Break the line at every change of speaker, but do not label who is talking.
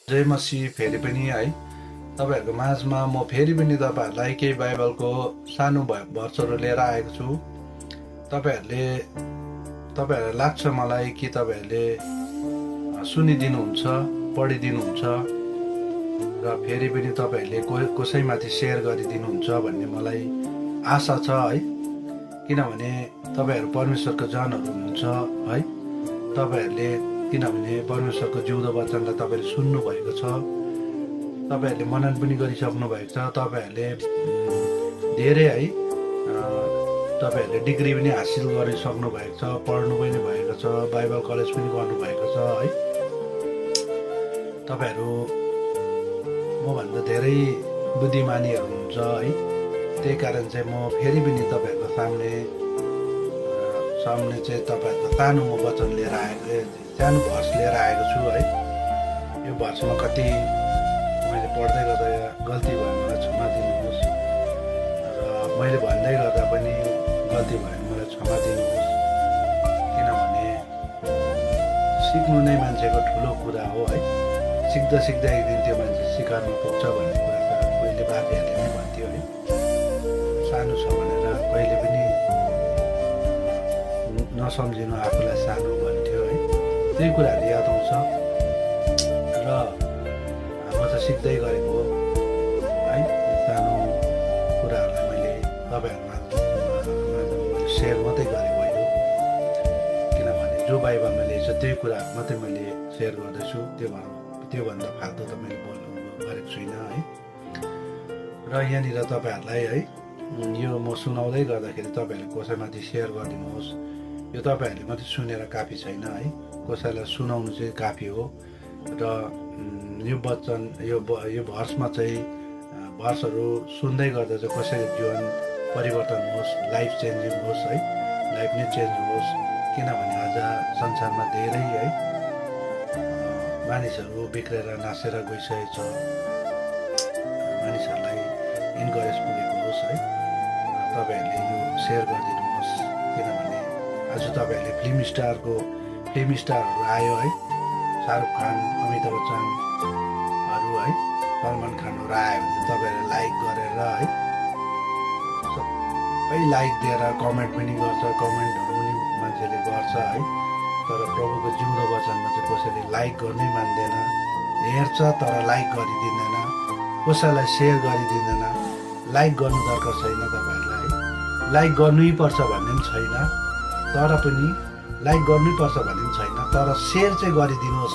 जय मसीह फेरि पनि है तपाईहरुको माझमा म फेरि पनि तपाईहरुलाई केही बाइबलको सानो भर्सहरु लिएर आएको छु। तपाईहरुलाई लाग्छ मलाई कि तपाईहरुले सुनिदिनुहुन्छ, पढिदिनुहुन्छ र फेरि पनि तपाईहरुले कसैमाथि शेयर गरिदिनुहुन्छ भन्ने मलाई आशा छ है। किनभने तपाईहरु परमेश्वरको जनहरु हुनुहुन्छ है। तपाईहरुले किनभने परमेश्वरको जिउँदो वचनलाई तपाईले सुन्नु भएको छ, तपाईहरुले मनन पनि गरिसक्नु भएको छ, तपाईहरुले धेरै है तपाईहरुले डिग्री पनि हासिल गरिसक्नु भएको छ, पढ्नु पनि भएको छ, बाइबल कलेज पनि गर्नु भएको छ है। तपाईहरु मभन्दा धेरै बुद्धिमानीहरु हुनुहुन्छ है। त्यही कारण चाहिँ म फेरि पनि तपाईहरुको सामने चाहिँ तपाईहरुको सानो म वचन लिएर आएको, सानो भर्स लिएर आएको छु है। यो भर्समा कति मैले पढ्दै गर्दा गल्ती भयो मलाई क्षमा दिनुहोस् र मैले भन्दै गर्दा पनि गल्ती भयो मलाई क्षमा दिनुहोस्। किनभने सिक्नु नै मान्छेको ठुलो कुरा हो है। सिक्दा सिक्दा एक दिन त्यो मान्छे सिकारमा पुग्छ भन्ने कुरा त पहिले बाजेहरूले नै भन्थ्यो है। सानो छ भनेर कहिले पनि नसम्झिनु आफूलाई सानो भन्थ्यो है। त्यही कुराहरू याद आउँछ र म त सिक्दै गरेको हो है। सानो कुराहरूलाई मैले तपाईहरुमा सेयर मात्रै गरेको होइन। किनभने जो बाइबलमा लेख्छ त्यही कुराहरू मात्रै मैले सेयर गर्दैछु, त्योभन्दा फाल्तु त मैले बोल्नु गरेको छुइनँ है। र यहाँनिर तपाईहरुलाई है यो म सुनाउँदै गर्दाखेरि तपाईहरुले कसैमाथि सेयर गरिदिनुहोस्। यो तपाईहरुले मात्रै सुनेर काफी छैन है, कसैलाई सुनाउनु चाहिँ काफी हो। र यो वचन यो भर्समा चाहिँ भर्सहरू सुन्दै गर्दा चाहिँ कसैको जीवन परिवर्तन होस्, लाइफ चेन्जिङ होस् है, लाइफ नै चेन्ज होस्। किनभने आज संसारमा धेरै है मानिसहरू बिग्रेर नासेर गइसकेको छ। मानिसहरूलाई इन्करेज पुगेको होस् है। तपाईहरुले यो सेयर गरिदिनुहोस्। किनभने आज तपाईहरुले फिल्म स्टारहरू आयो है। शाहरुख खान, अमिताभ बच्चनहरू है, सलमान खानहरू आयो भने तपाईहरुले लाइक गरेर है, सबै लाइक दिएर कमेन्ट पनि गर्छ, कमेन्टहरू पनि मान्छेले गर्छ है। तर प्रभुको जिउँदो वचनमा चाहिँ कसैले लाइक गर्नै मान्दैन, हेर्छ तर लाइक गरिदिँदैन, कसैलाई सेयर गरिदिँदैन। लाइक गर्नु दरकार छैन तपाईहरुलाई, लाइक गर्नै पर्छ भन्ने पनि छैन, तर पनि लाइक गर्नै पर्छ भन्ने पनि छैन, तर सेयर चाहिँ गरिदिनुहोस्।